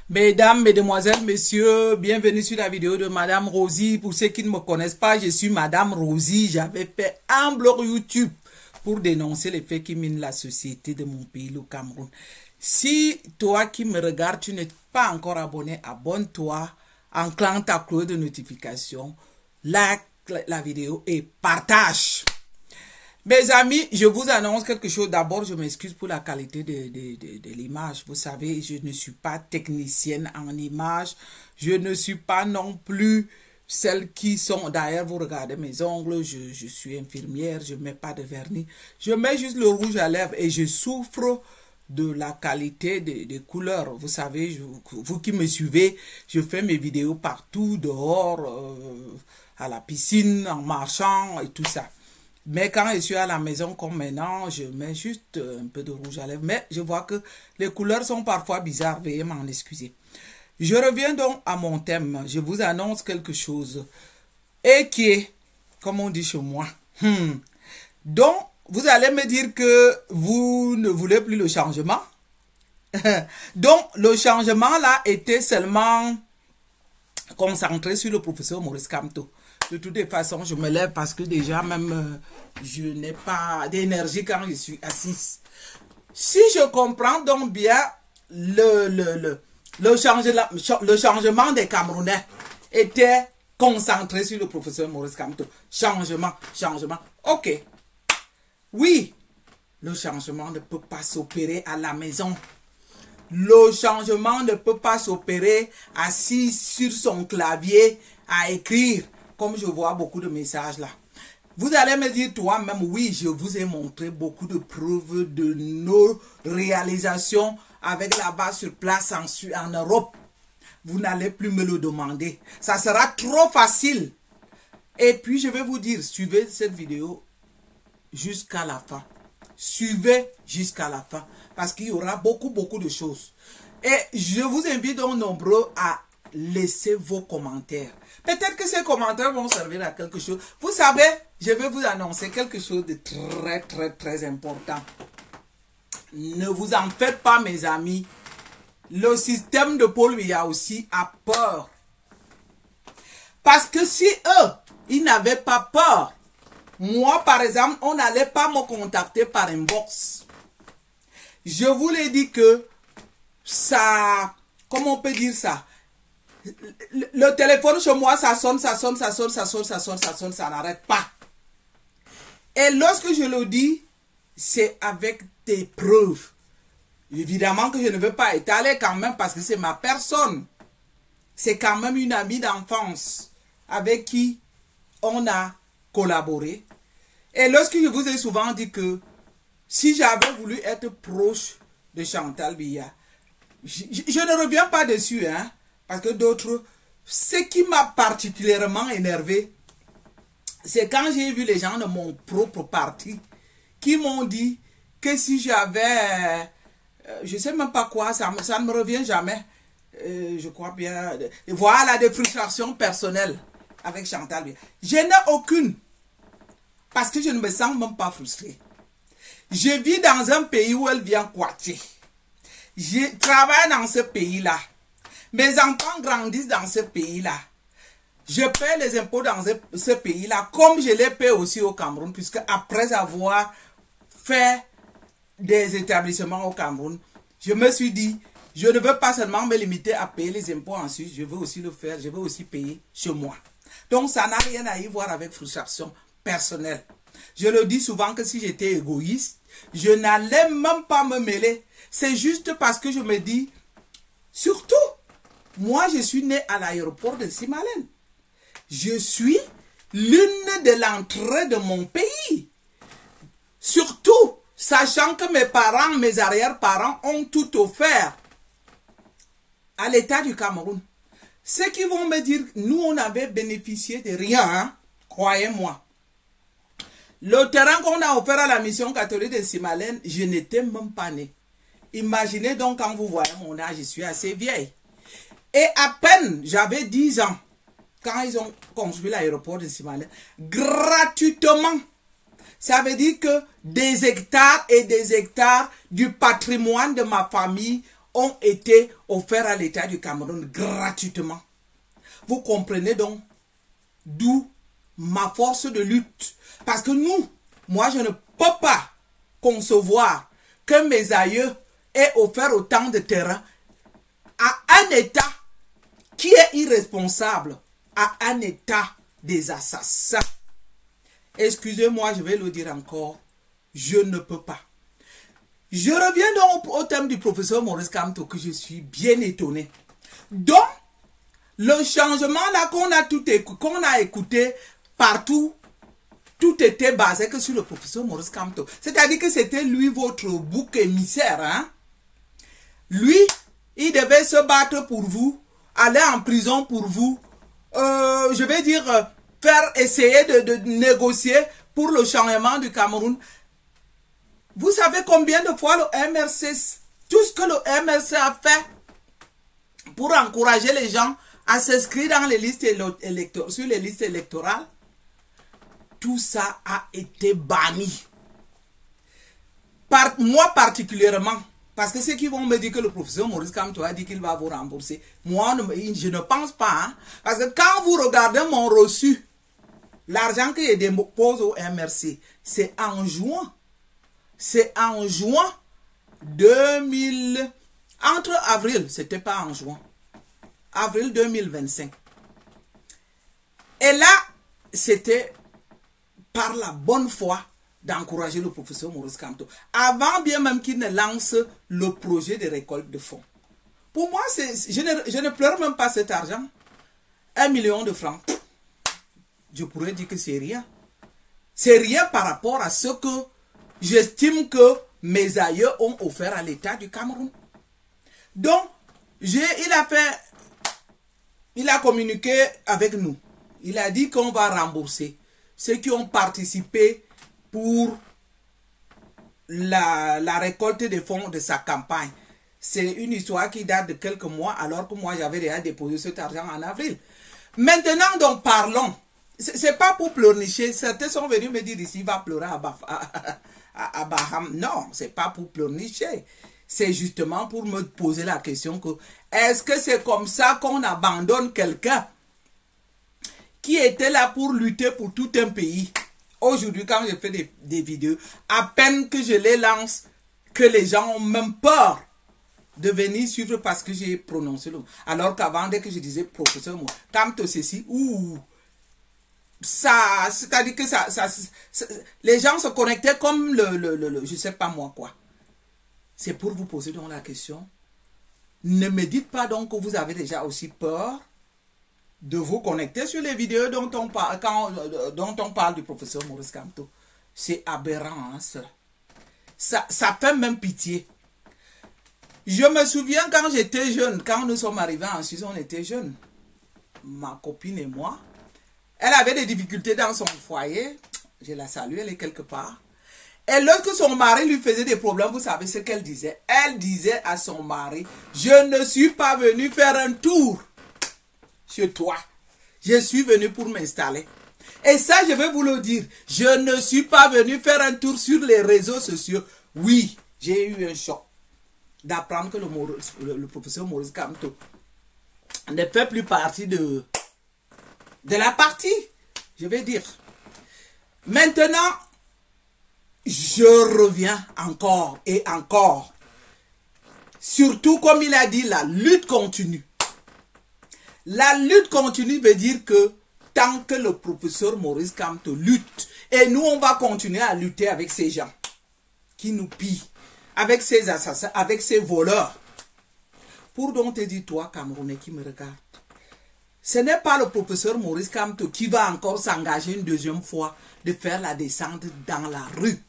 Mesdames, Mesdemoiselles, Messieurs, bienvenue sur la vidéo de Madame Rosie. Pour ceux qui ne me connaissent pas, je suis Madame Rosie. J'avais fait un blog YouTube pour dénoncer les faits qui minent la société de mon pays, le Cameroun. Si toi qui me regardes, tu n'es pas encore abonné, abonne-toi, enclenche ta cloche de notification, like la vidéo et partage. Mes amis, je vous annonce quelque chose. D'abord, je m'excuse pour la qualité de l'image. Vous savez, je ne suis pas technicienne en image. Je ne suis pas non plus celles qui sont... D'ailleurs, vous regardez mes ongles. Je suis infirmière. Je ne mets pas de vernis. Je mets juste le rouge à lèvres et je souffre de la qualité des couleurs. Vous savez, vous qui me suivez, je fais mes vidéos partout, dehors, à la piscine, en marchant et tout ça. Mais quand je suis à la maison comme maintenant, je mets juste un peu de rouge à lèvres. Mais je vois que les couleurs sont parfois bizarres. Veuillez m'en excuser. Je reviens donc à mon thème. Je vous annonce quelque chose. Et qui est, comme on dit chez moi. Donc, vous allez me dire que vous ne voulez plus le changement. Donc, le changement là était seulement concentré sur le professeur Maurice Kamto. De toutes les façons, je me lève parce que déjà même, je n'ai pas d'énergie quand je suis assise. Si je comprends donc bien, le changement des Camerounais était concentré sur le professeur Maurice Kamto. Changement. Ok. Oui, le changement ne peut pas s'opérer à la maison. Le changement ne peut pas s'opérer assis sur son clavier à écrire. Comme je vois beaucoup de messages là. Vous allez me dire toi-même, oui, je vous ai montré beaucoup de preuves de nos réalisations avec la base sur place en Europe. Vous n'allez plus me le demander. Ça sera trop facile. Et puis, je vais vous dire, suivez cette vidéo jusqu'à la fin. Suivez jusqu'à la fin. Parce qu'il y aura beaucoup de choses. Et je vous invite donc nombreux à laisser vos commentaires. Peut-être que ces commentaires vont servir à quelque chose. Vous savez, je vais vous annoncer quelque chose de très important. Ne vous en faites pas, mes amis. Le système de Paul Biya aussi a peur. Parce que si eux, ils n'avaient pas peur, moi, par exemple, on n'allait pas me contacter par inbox. Je vous l'ai dit que ça... Comment on peut dire ça? Le téléphone chez moi, ça sonne, ça n'arrête pas. Et lorsque je le dis, c'est avec des preuves. Évidemment que je ne veux pas étaler quand même parce que c'est ma personne. C'est quand même une amie d'enfance avec qui on a collaboré. Et lorsque je vous ai souvent dit que si j'avais voulu être proche de Chantal Biya, je ne reviens pas dessus, hein. Parce que d'autres, ce qui m'a particulièrement énervé, c'est quand j'ai vu les gens de mon propre parti qui m'ont dit que si j'avais, je ne sais même pas quoi, ça ne me revient jamais, je crois bien, voilà, des frustrations personnelles avec Chantal Biya. Je n'ai aucune, parce que je ne me sens même pas frustré. Je vis dans un pays où elle vient quartier. Je travaille dans ce pays-là. Mes enfants grandissent dans ce pays-là. Je paie les impôts dans ce pays-là, comme je les paie aussi au Cameroun, puisque après avoir fait des établissements au Cameroun, je me suis dit, je ne veux pas seulement me limiter à payer les impôts en Suisse, je veux aussi le faire, je veux aussi payer chez moi. Donc ça n'a rien à y voir avec frustration personnelle. Je le dis souvent que si j'étais égoïste, je n'allais même pas me mêler. C'est juste parce que je me dis, surtout, moi, je suis né à l'aéroport de Simalène. Je suis l'une de l'entrée de mon pays. Surtout, sachant que mes parents, mes arrière-parents ont tout offert à l'État du Cameroun. Ceux qui vont me dire, nous, on avait bénéficié de rien, hein? Croyez-moi. Le terrain qu'on a offert à la mission catholique de Simalène, je n'étais même pas né. Imaginez donc quand vous voyez mon âge, je suis assez vieille. Et à peine, j'avais 10 ans, quand ils ont construit l'aéroport de Simalène, gratuitement. Ça veut dire que des hectares et des hectares du patrimoine de ma famille ont été offerts à l'État du Cameroun gratuitement. Vous comprenez donc d'où ma force de lutte. Parce que moi je ne peux pas concevoir que mes aïeux aient offert autant de terrain à un État qui est irresponsable, à un État des assassins. Excusez-moi, je vais le dire encore, je ne peux pas. Je reviens donc au thème du professeur Maurice Kamto que je suis bien étonné. Donc, le changement là qu'on a écouté partout, tout était basé que sur le professeur Maurice Kamto. C'est-à-dire que c'était lui votre bouc émissaire. Hein? Lui, il devait se battre pour vous, aller en prison pour vous, je vais dire, essayer de négocier pour le changement du Cameroun. Vous savez combien de fois le MRC, tout ce que le MRC a fait pour encourager les gens à s'inscrire dans les listes sur les listes électorales, tout ça a été banni. Moi particulièrement, parce que ceux qui vont me dire que le professeur Maurice Kamto a dit qu'il va vous rembourser, moi je ne pense pas. Hein, parce que quand vous regardez mon reçu, l'argent que je dépose au MRC, c'est en juin. C'est en juin 2000. Entre avril, c'était pas en juin. Avril 2025. Et là, c'était par la bonne foi d'encourager le professeur Maurice Kamto. Avant bien même qu'il ne lance le projet de récolte de fonds. Pour moi, je ne pleure même pas cet argent. 1 million de francs. Je pourrais dire que c'est rien. C'est rien par rapport à ce que j'estime que mes aïeux ont offert à l'État du Cameroun. Donc, il a communiqué avec nous. Il a dit qu'on va rembourser ceux qui ont participé pour la récolte des fonds de sa campagne. C'est une histoire qui date de quelques mois, alors que moi j'avais déjà déposé cet argent en avril. Maintenant, donc parlons. C'est pas pour pleurnicher. Certains sont venus me dire ici, il va pleurer à Baham. Non, c'est pas pour pleurnicher. C'est justement pour me poser la question que est-ce que c'est comme ça qu'on abandonne quelqu'un qui était là pour lutter pour tout un pays? Aujourd'hui, quand je fais des vidéos, à peine que je les lance, que les gens ont même peur de venir suivre parce que j'ai prononcé le mot. Alors qu'avant, dès que je disais professeur, moi, Kamto ceci, ouh, ça, c'est-à-dire que les gens se connectaient comme je sais pas moi quoi. C'est pour vous poser donc la question. Ne me dites pas donc que vous avez déjà aussi peur de vous connecter sur les vidéos dont on parle du professeur Maurice Kamto. C'est aberrant, hein, ça fait même pitié. Je me souviens quand j'étais jeune, quand nous sommes arrivés en Suisse, on était jeunes. Ma copine et moi, elle avait des difficultés dans son foyer. Je la salue, elle est quelque part. Et lorsque son mari lui faisait des problèmes, vous savez ce qu'elle disait? Elle disait à son mari, je ne suis pas venu faire un tour chez toi. Je suis venu pour m'installer. Et ça, je vais vous le dire. Je ne suis pas venu faire un tour sur les réseaux sociaux. Oui, j'ai eu un choc d'apprendre que le professeur Maurice Kamto ne fait plus partie de la partie, je vais dire. Maintenant, je reviens encore et encore. Surtout, comme il a dit, la lutte continue. La lutte continue veut dire que tant que le professeur Maurice Kamto lutte, et nous, on va continuer à lutter avec ces gens qui nous pillent, avec ces assassins, avec ces voleurs. Pour donc te dire, toi, Camerounais qui me regarde, ce n'est pas le professeur Maurice Kamto qui va encore s'engager une deuxième fois de faire la descente dans la rue.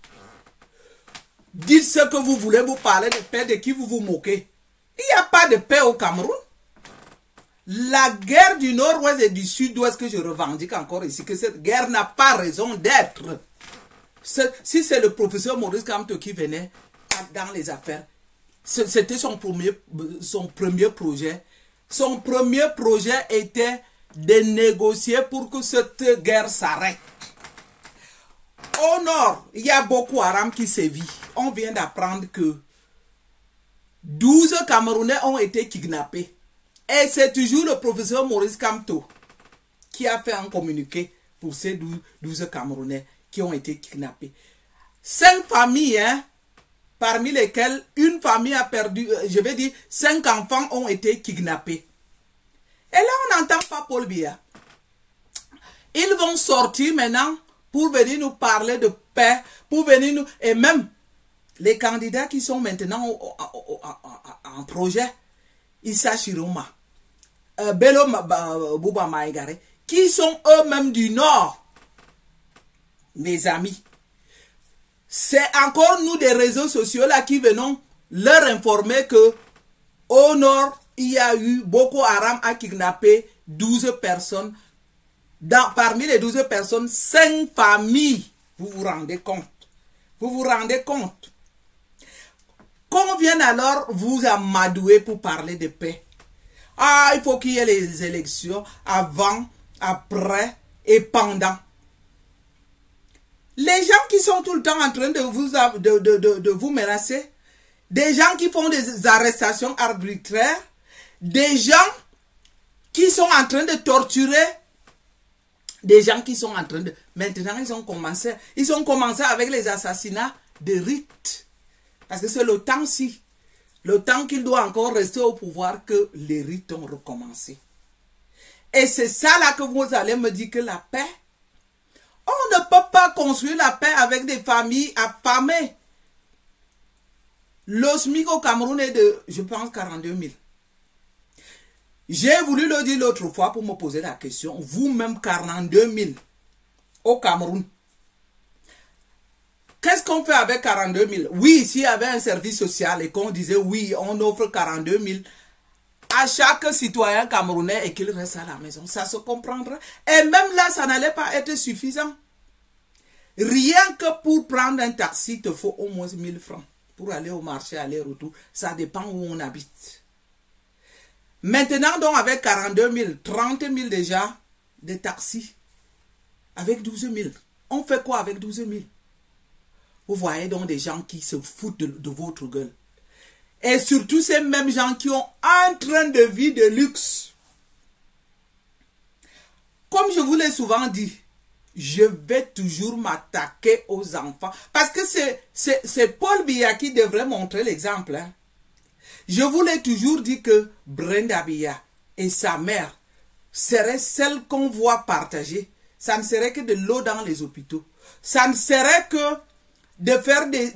Dites ce que vous voulez, vous parlez de paix, de qui vous vous moquez. Il n'y a pas de paix au Cameroun. La guerre du nord-ouest et du sud-ouest que je revendique encore ici, que cette guerre n'a pas raison d'être. Si c'est le professeur Maurice Kamto qui venait dans les affaires, c'était son premier projet. Son premier projet était de négocier pour que cette guerre s'arrête. Au nord, il y a Boko Haram qui sévit. On vient d'apprendre que 12 Camerounais ont été kidnappés. Et c'est toujours le professeur Maurice Kamto qui a fait un communiqué pour ces 12 Camerounais qui ont été kidnappés. 5 familles, hein, parmi lesquelles une famille a perdu, je vais dire, 5 enfants ont été kidnappés. Et là, on n'entend pas Paul Biya. Ils vont sortir maintenant pour venir nous parler de paix, pour venir nous... Et même les candidats qui sont maintenant en projet, Issa Chiroma, Bello Bouba Maïgare, qui sont eux-mêmes du Nord, mes amis. C'est encore nous des réseaux sociaux là qui venons leur informer que au Nord, il y a eu Boko Haram a kidnappé 12 personnes. Parmi les 12 personnes, 5 familles. Vous vous rendez compte? Vous vous rendez compte? Qu'on vienne alors vous amadouer pour parler de paix. Ah, il faut qu'il y ait les élections avant, après et pendant. Les gens qui sont tout le temps en train de vous menacer, des gens qui font des arrestations arbitraires, des gens qui sont en train de torturer, des gens qui sont en train de... Maintenant, ils ont commencé avec les assassinats de rites. Parce que c'est le temps-ci, le temps qu'il doit encore rester au pouvoir que les rites ont recommencé. Et c'est ça là que vous allez me dire que la paix, on ne peut pas construire la paix avec des familles affamées. Le SMIC au Cameroun est de, je pense, 42 000. J'ai voulu le dire l'autre fois pour me poser la question. Vous-même, 42 000 au Cameroun. Qu'est-ce qu'on fait avec 42 000? Oui, s'il y avait un service social et qu'on disait oui, on offre 42 000 à chaque citoyen camerounais et qu'il reste à la maison, ça se comprendrait. Et même là, ça n'allait pas être suffisant. Rien que pour prendre un taxi, il te faut au moins 1000 francs. Pour aller au marché, aller-retour, ça dépend où on habite. Maintenant, donc, avec 42 000, 30 000 déjà de taxis, avec 12 000, on fait quoi avec 12 000? Vous voyez donc des gens qui se foutent de votre gueule. Et surtout ces mêmes gens qui ont un train de vie de luxe. Comme je vous l'ai souvent dit, je vais toujours m'attaquer aux enfants. Parce que c'est Paul Biya qui devrait montrer l'exemple. Hein. Je vous l'ai toujours dit que Brenda Biya et sa mère seraient celles qu'on voit partager. Ça ne serait que de l'eau dans les hôpitaux. Ça ne serait que de faire des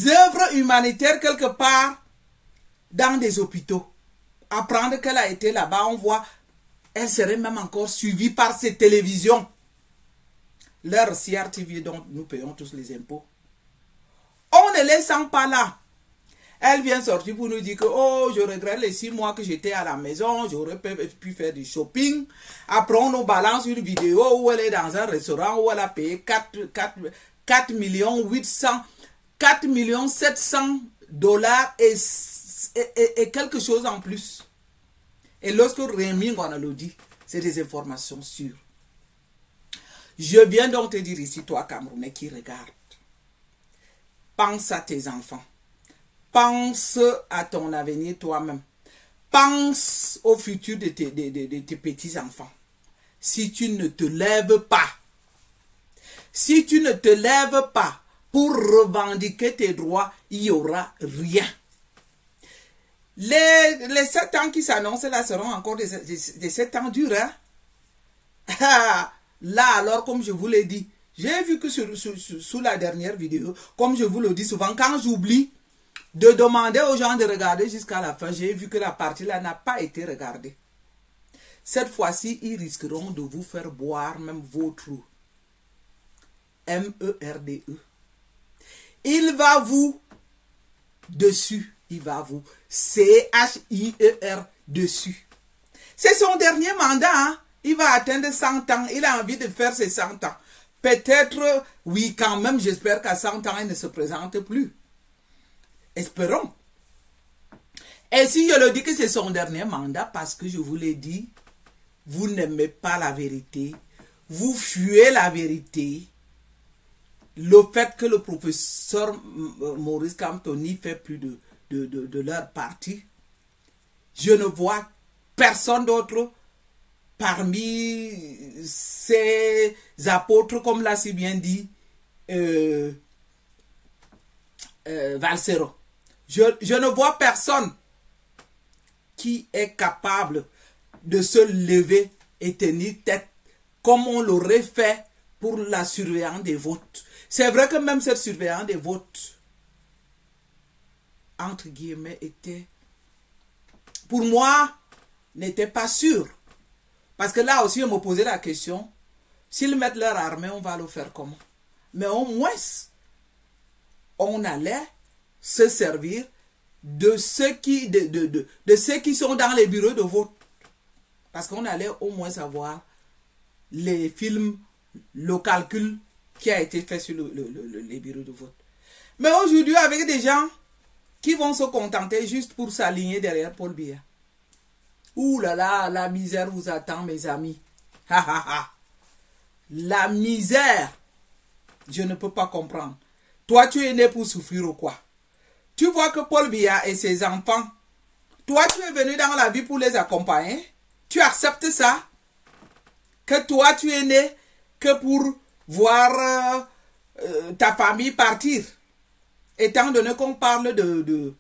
œuvres humanitaires quelque part dans des hôpitaux. Apprendre qu'elle a été là-bas, on voit, elle serait même encore suivie par ces télévisions. Leur CRTV dont nous payons tous les impôts. On ne les sent pas là. Elle vient sortir pour nous dire que oh, je regrette les 6 mois que j'étais à la maison, j'aurais pu faire du shopping. Après, on nous balance une vidéo où elle est dans un restaurant où elle a payé 4 millions 700 dollars et quelque chose en plus. Et lorsque Rémi Ngonalo dit, c'est des informations sûres. Je viens donc te dire ici, toi Camerounais qui regarde, pense à tes enfants. Pense à ton avenir toi-même. Pense au futur de tes petits-enfants. Si tu ne te lèves pas, si tu ne te lèves pas pour revendiquer tes droits, il n'y aura rien. Les 7 ans qui s'annoncent là seront encore des 7 ans durs. Hein? Là alors, comme je vous l'ai dit, j'ai vu que sous la dernière vidéo, comme je vous le dis souvent, quand j'oublie de demander aux gens de regarder jusqu'à la fin, j'ai vu que la partie là n'a pas été regardée. Cette fois-ci, ils risqueront de vous faire boire même votre MERDE. Il va vous dessus. Il va vous CHIER dessus. C'est son dernier mandat. Hein? Il va atteindre 100 ans. Il a envie de faire ses 100 ans. Peut-être, oui, quand même, j'espère qu'à 100 ans, il ne se présente plus. Espérons. Et si je le dis que c'est son dernier mandat, parce que je vous l'ai dit, vous n'aimez pas la vérité, vous fuyez la vérité, le fait que le professeur Maurice Kamto n'y fait plus de leur parti, je ne vois personne d'autre parmi ces apôtres, comme l'a si bien dit Valsero. Je ne vois personne qui est capable de se lever et tenir tête comme on l'aurait fait pour la surveillance des votes. C'est vrai que même cette surveillance des votes, entre guillemets, était, pour moi, n'était pas sûre. Parce que là aussi, on me posait la question, s'ils mettent leur armée, on va le faire comment? Mais au moins, on allait se servir de ceux qui, de ceux qui sont dans les bureaux de vote. Parce qu'on allait au moins savoir les films, le calcul qui a été fait sur les bureaux de vote. Mais aujourd'hui, avec des gens qui vont se contenter juste pour s'aligner derrière Paul Biya. Ouh là là, la misère vous attend, mes amis. Ha ha ha. La misère, je ne peux pas comprendre. Toi, tu es né pour souffrir ou quoi? Tu vois que Paul Biya et ses enfants, toi, tu es venu dans la vie pour les accompagner. Tu acceptes ça? Que toi, tu es né que pour voir ta famille partir. Étant donné qu'on parle de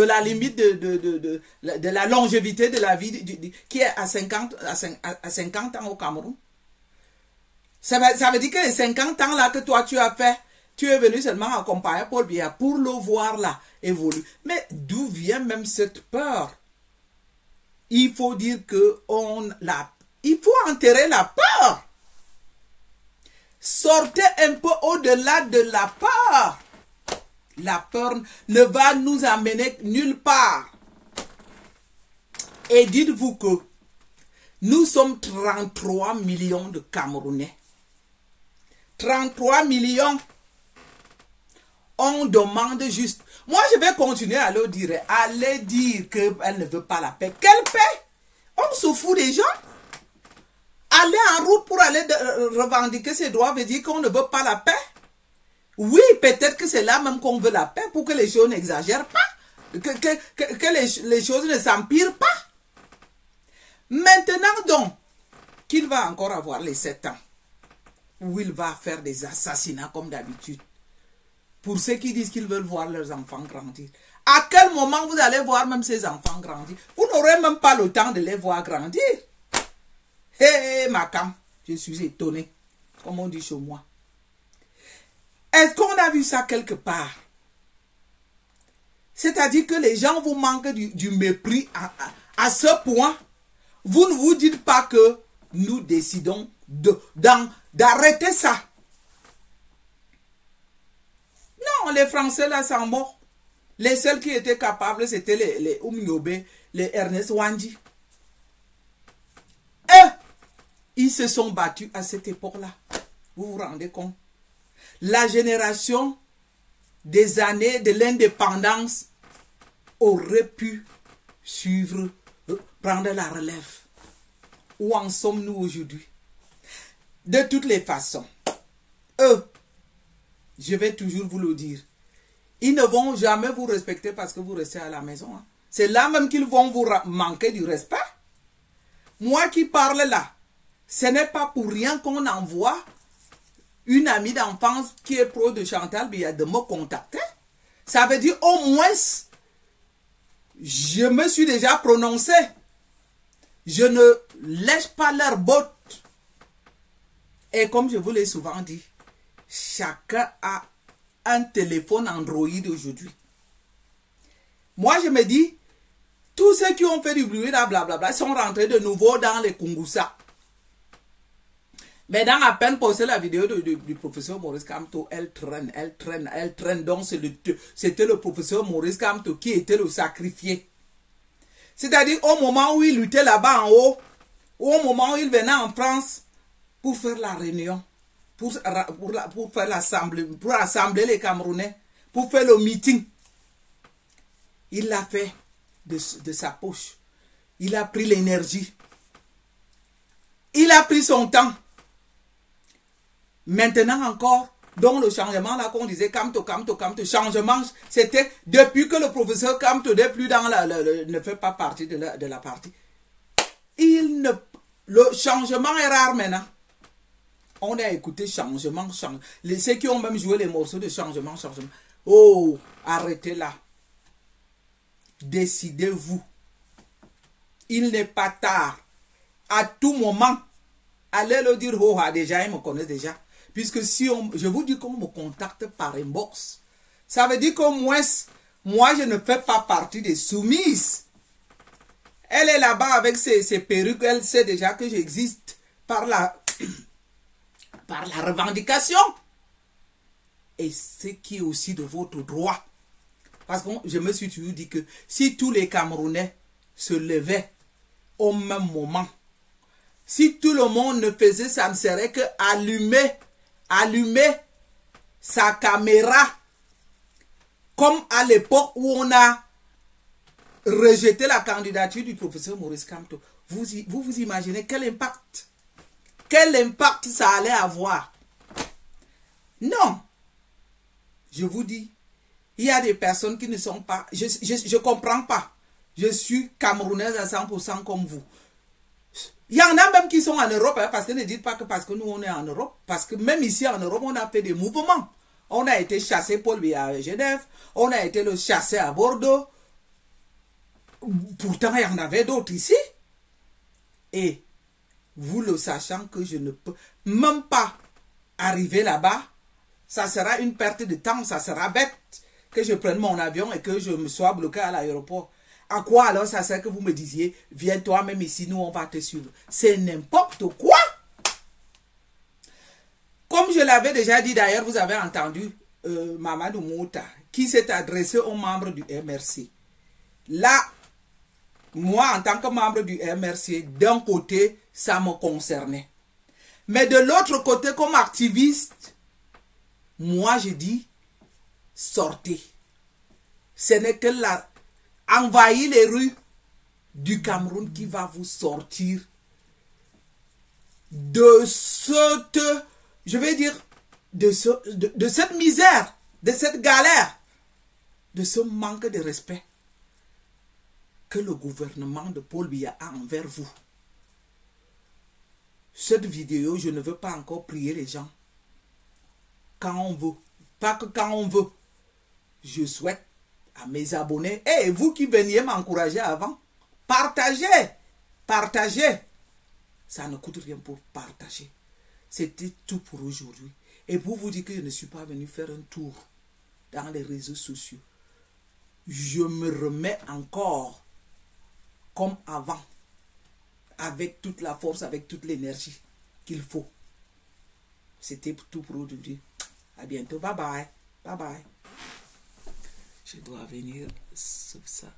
la limite de la longévité de la vie qui est à 50 ans au Cameroun. Ça veut dire que les 50 ans là que toi tu as fait, tu es venu seulement accompagner Paul Biya pour le voir là évoluer. Mais d'où vient même cette peur? Il faut dire que il faut enterrer la peur. Sortez un peu au-delà de la peur. La peur ne va nous amener nulle part. Et dites-vous que nous sommes 33 millions de Camerounais. 33 millions. On demande juste. Moi, je vais continuer à le dire. Allez dire qu'elle ne veut pas la paix. Quelle paix? On se fout des gens. Aller en route pour aller revendiquer ses droits veut dire qu'on ne veut pas la paix. Oui, peut-être que c'est là même qu'on veut la paix pour que les choses n'exagèrent pas. Que les choses ne s'empirent pas. Maintenant donc, qu'il va encore avoir les 7 ans, où il va faire des assassinats comme d'habitude. Pour ceux qui disent qu'ils veulent voir leurs enfants grandir. À quel moment vous allez voir même ces enfants grandir? Vous n'aurez même pas le temps de les voir grandir. Hé, Makam, je suis étonné, comme on dit chez moi. Est-ce qu'on a vu ça quelque part? C'est-à-dire que les gens vous manquent du mépris à ce point. Vous ne vous dites pas que nous décidons d'arrêter ça. Non, les Français là sont morts. Les seuls qui étaient capables, c'était les Oumiobe, les Ernest Wandji. Eux, ils se sont battus à cette époque-là. Vous vous rendez compte? La génération des années de l'indépendance aurait pu suivre, prendre la relève. Où en sommes-nous aujourd'hui? De toutes les façons, eux, je vais toujours vous le dire, ils ne vont jamais vous respecter parce que vous restez à la maison. Hein. C'est là même qu'ils vont vous manquer du respect. Moi qui parle là, ce n'est pas pour rien qu'on envoie une amie d'enfance qui est pro de Chantal Biya de me contacter. Ça veut dire au moins, je me suis déjà prononcé. Je ne lèche pas leurs bottes. Et comme je vous l'ai souvent dit, chacun a un téléphone Android aujourd'hui. Moi, je me dis, tous ceux qui ont fait du bruit, blablabla, sont rentrés de nouveau dans les Kungoussa. Mais dans à peine posté la vidéo du professeur Maurice Kamto, elle traîne. Donc, c'était le professeur Maurice Kamto qui était le sacrifié. C'est-à-dire, au moment où il luttait là-bas en haut, ou au moment où il venait en France pour faire la réunion, pour faire l'assemblée, pour assembler les Camerounais, pour faire le meeting, il l'a fait de sa poche. Il a pris l'énergie. Il a pris son temps. Maintenant encore, donc le changement là qu'on disait Kamto, changement, c'était depuis que le professeur Kamto n'est plus dans ne fait pas partie de la partie. Le changement est rare maintenant. On a écouté changement. Ceux qui ont même joué les morceaux de changement. Oh, arrêtez là. Décidez-vous. Il n'est pas tard. À tout moment, allez le dire, oh, déjà, ils me connaissent déjà. Puisque si je vous dis qu'on me contacte par inbox, ça veut dire qu'au moins, moi, je ne fais pas partie des soumises. Elle est là-bas avec ses perruques, elle sait déjà que j'existe par la revendication. Et ce qui est aussi de votre droit. Parce que je me suis toujours dit que si tous les Camerounais se levaient au même moment, si tout le monde ne faisait, ça ne serait que allumer sa caméra, comme à l'époque où on a rejeté la candidature du professeur Maurice Kamto. Vous imaginez quel impact ça allait avoir? Non. Je vous dis, il y a des personnes qui ne sont pas... Je ne comprends pas. Je suis camerounaise à 100% comme vous. Il y en a même qui sont en Europe, hein, parce que ne dites pas que parce que nous on est en Europe, parce que même ici en Europe, on a fait des mouvements. On a été chassé Paul Biya à Genève, on a été le chassé à Bordeaux. Pourtant, il y en avait d'autres ici. Et vous le sachant que je ne peux même pas arriver là-bas, ça sera une perte de temps, ça sera bête que je prenne mon avion et que je me sois bloqué à l'aéroport. À quoi alors ça sert que vous me disiez, viens toi-même ici, nous on va te suivre. C'est n'importe quoi. Comme je l'avais déjà dit d'ailleurs, vous avez entendu Mamadou Mouta qui s'est adressé aux membres du MRC. Là, moi en tant que membre du MRC, d'un côté, ça me concernait. Mais de l'autre côté, comme activiste, moi je dis, sortez. Ce n'est que envahir les rues du Cameroun qui va vous sortir de cette, je vais dire, de cette misère, de cette galère, de ce manque de respect que le gouvernement de Paul Biya a envers vous. Cette vidéo, je ne veux pas encore prier les gens. Quand on veut, pas que quand on veut. Je souhaite à mes abonnés, et vous qui veniez m'encourager avant, partagez, ça ne coûte rien pour partager. C'était tout pour aujourd'hui. Et pour vous dire que je ne suis pas venu faire un tour dans les réseaux sociaux, je me remets encore comme avant, avec toute la force, avec toute l'énergie qu'il faut. C'était tout pour aujourd'hui. À bientôt, bye bye, bye bye. Je dois venir sur ça.